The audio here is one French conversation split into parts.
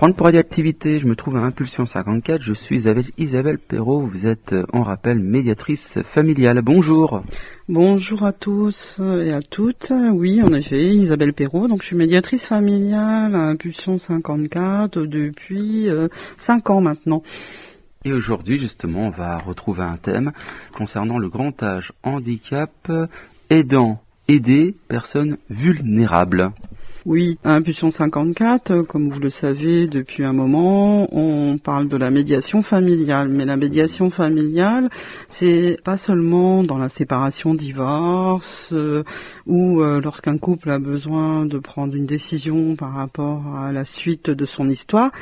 30 pour Radioactivité, je me trouve à Impulsion 54, je suis avec Isabelle Perrault, vous êtes, on rappelle, médiatrice familiale. Bonjour. Bonjour à tous et à toutes. Oui, en effet, Isabelle Perrault, donc je suis médiatrice familiale à Impulsion 54 depuis 5 ans maintenant. Et aujourd'hui, justement, on va retrouver un thème concernant le grand âge, handicap, aider personnes vulnérables. Oui, à Impulsion 54, comme vous le savez depuis un moment, on parle de la médiation familiale. Mais la médiation familiale, c'est pas seulement dans la séparation, divorce, ou lorsqu'un couple a besoin de prendre une décision par rapport à la suite de son histoire,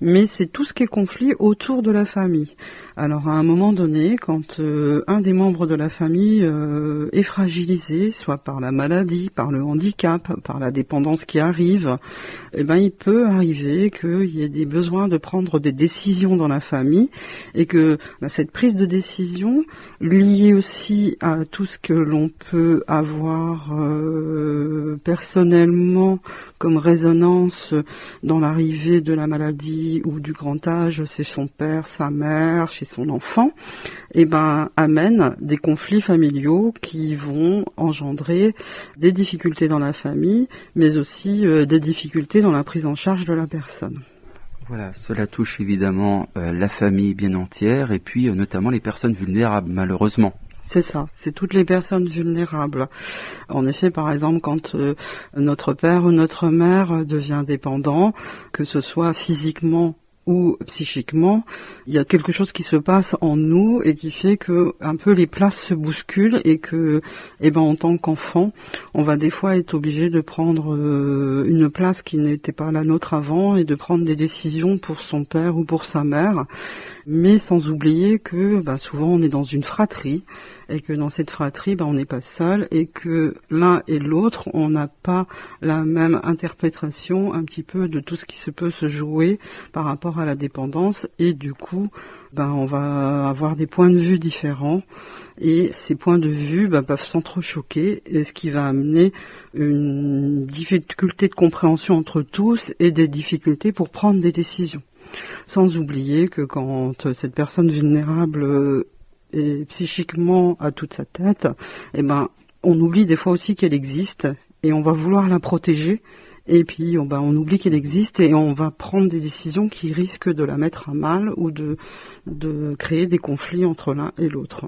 mais c'est tout ce qui est conflit autour de la famille. Alors à un moment donné, quand un des membres de la famille est fragilisé, soit par la maladie, par le handicap, par la dépendance qui arrive, eh ben il peut arriver qu'il y ait des besoins de prendre des décisions dans la famille et que cette prise de décision, liée aussi à tout ce que l'on peut avoir personnellement comme résonance dans l'arrivée de la maladie ou du grand âge, c'est son père, sa mère, chez son enfant, eh ben amène des conflits familiaux qui vont engendrer des difficultés dans la famille, mais aussi des difficultés dans la prise en charge de la personne. Voilà, cela touche évidemment la famille bien entière et puis notamment les personnes vulnérables, malheureusement. C'est ça, c'est toutes les personnes vulnérables. En effet, par exemple, quand notre père ou notre mère devient dépendant, que ce soit physiquement ou psychiquement, il y a quelque chose qui se passe en nous et qui fait que un peu les places se bousculent et que, en tant qu'enfant, on va des fois être obligé de prendre une place qui n'était pas la nôtre avant et de prendre des décisions pour son père ou pour sa mère, mais sans oublier que souvent on est dans une fratrie et que dans cette fratrie, on n'est pas seul et que l'un et l'autre, on n'a pas la même interprétation un petit peu de tout ce qui se peut se jouer par rapport à la dépendance et du coup, on va avoir des points de vue différents et ces points de vue peuvent s'entrechoquer et ce qui va amener une difficulté de compréhension entre tous et des difficultés pour prendre des décisions. Sans oublier que quand cette personne vulnérable et psychiquement à toute sa tête, on oublie des fois aussi qu'elle existe et on va vouloir la protéger et puis on oublie qu'elle existe et on va prendre des décisions qui risquent de la mettre à mal ou de créer des conflits entre l'un et l'autre.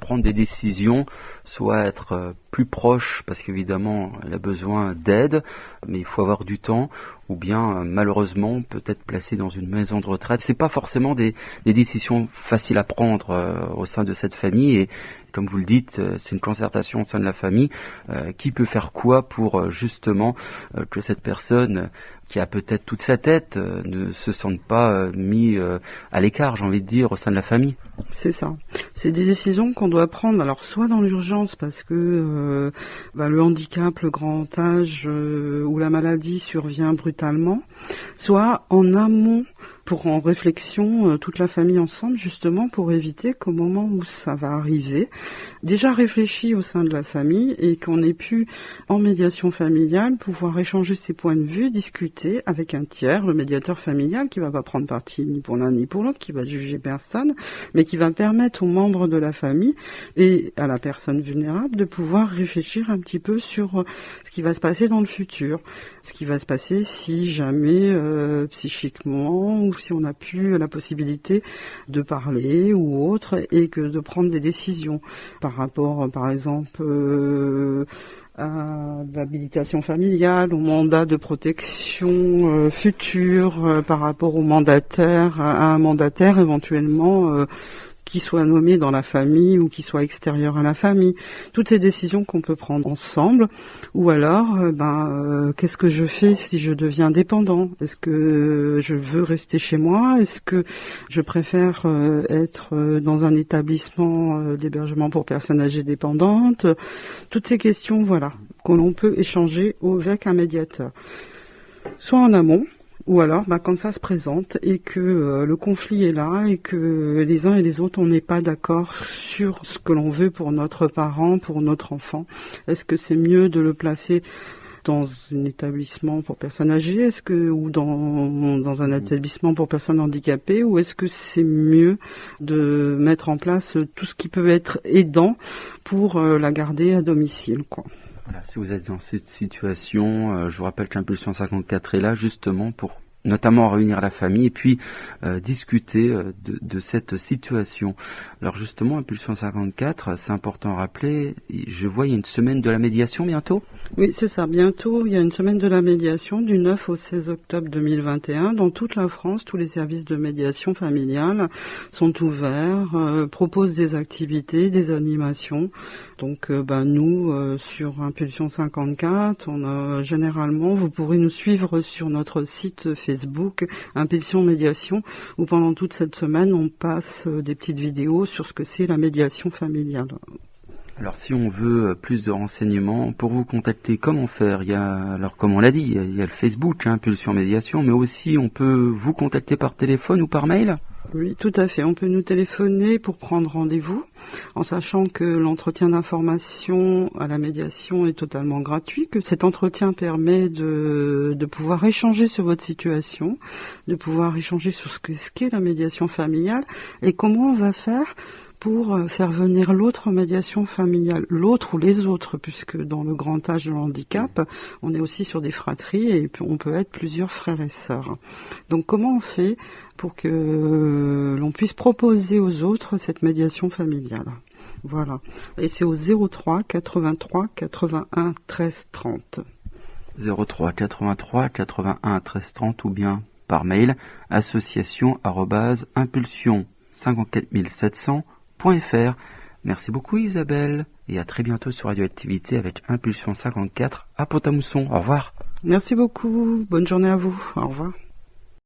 Prendre des décisions, soit être plus proche, parce qu'évidemment elle a besoin d'aide, mais il faut avoir du temps, ou bien malheureusement peut-être placé dans une maison de retraite. C'est pas forcément des décisions faciles à prendre au sein de cette famille, et comme vous le dites, c'est une concertation au sein de la famille. Qui peut faire quoi pour justement que cette personne qui a peut-être toute sa tête ne se sente pas mis à l'écart, j'ai envie de dire, au sein de la famille. C'est ça. C'est des décisions qu'on doit prendre, alors soit dans l'urgence parce que le handicap, le grand âge ou la maladie survient brutalement, soit en amont pour en réflexion toute la famille ensemble justement pour éviter qu'au moment où ça va arriver, déjà réfléchi au sein de la famille et qu'on ait pu en médiation familiale pouvoir échanger ses points de vue, discuter avec un tiers, le médiateur familial qui va pas prendre parti ni pour l'un ni pour l'autre, qui va juger personne, mais qui va permettre aux membres de la famille et à la personne vulnérable de pouvoir réfléchir un petit peu sur ce qui va se passer dans le futur, ce qui va se passer si jamais psychiquement ou si on n'a plus la possibilité de parler ou autre et que de prendre des décisions par rapport, par exemple, à l'habilitation familiale, au mandat de protection futur, par rapport au mandataire, à un mandataire éventuellement qui soit nommé dans la famille ou qui soit extérieur à la famille. Toutes ces décisions qu'on peut prendre ensemble. Ou alors, qu'est-ce que je fais si je deviens dépendant ? Est-ce que je veux rester chez moi ? Est-ce que je préfère être dans un établissement d'hébergement pour personnes âgées dépendantes ? Toutes ces questions, que l'on peut échanger avec un médiateur. Soit en amont, ou alors quand ça se présente et que le conflit est là et que les uns et les autres on n'est pas d'accord sur ce que l'on veut pour notre parent, pour notre enfant. Est-ce que c'est mieux de le placer dans un établissement pour personnes âgées, ou dans un établissement pour personnes handicapées, ou est-ce que c'est mieux de mettre en place tout ce qui peut être aidant pour la garder à domicile, quoi. Voilà, si vous êtes dans cette situation, je vous rappelle qu'Impulsion 54 est là justement pour notamment réunir la famille et puis discuter de cette situation. Alors justement, Impulsion 54, c'est important à rappeler, je vois il y a une semaine de la médiation bientôt. Oui, c'est ça, bientôt il y a une semaine de la médiation du 9 au 16 octobre 2021. Dans toute la France, tous les services de médiation familiale sont ouverts, proposent des activités, des animations. Donc nous, sur Impulsion 54, généralement, vous pourrez nous suivre sur notre site Facebook Impulsion Médiation, où pendant toute cette semaine, on passe des petites vidéos sur ce que c'est la médiation familiale. Alors si on veut plus de renseignements, pour vous contacter, comment faire? Alors comme on l'a dit, il y a le Facebook, Impulsion Médiation, mais aussi on peut vous contacter par téléphone ou par mail? Oui, tout à fait. On peut nous téléphoner pour prendre rendez-vous, en sachant que l'entretien d'information à la médiation est totalement gratuit, que cet entretien permet de pouvoir échanger sur votre situation, de pouvoir échanger sur ce qu'est la médiation familiale et comment on va faire pour faire venir l'autre en médiation familiale, l'autre ou les autres, puisque dans le grand âge de handicap, on est aussi sur des fratries et on peut être plusieurs frères et sœurs. Donc comment on fait pour que l'on puisse proposer aux autres cette médiation familiale? Voilà. Et c'est au 03 83 81 13 30. 03 83 81 13 30 ou bien par mail association@impulsion54700.fr. Merci beaucoup Isabelle et à très bientôt sur Radioactivité avec Impulsion 54 à Pont-à-Mousson. Au revoir. Merci beaucoup. Bonne journée à vous. Au revoir.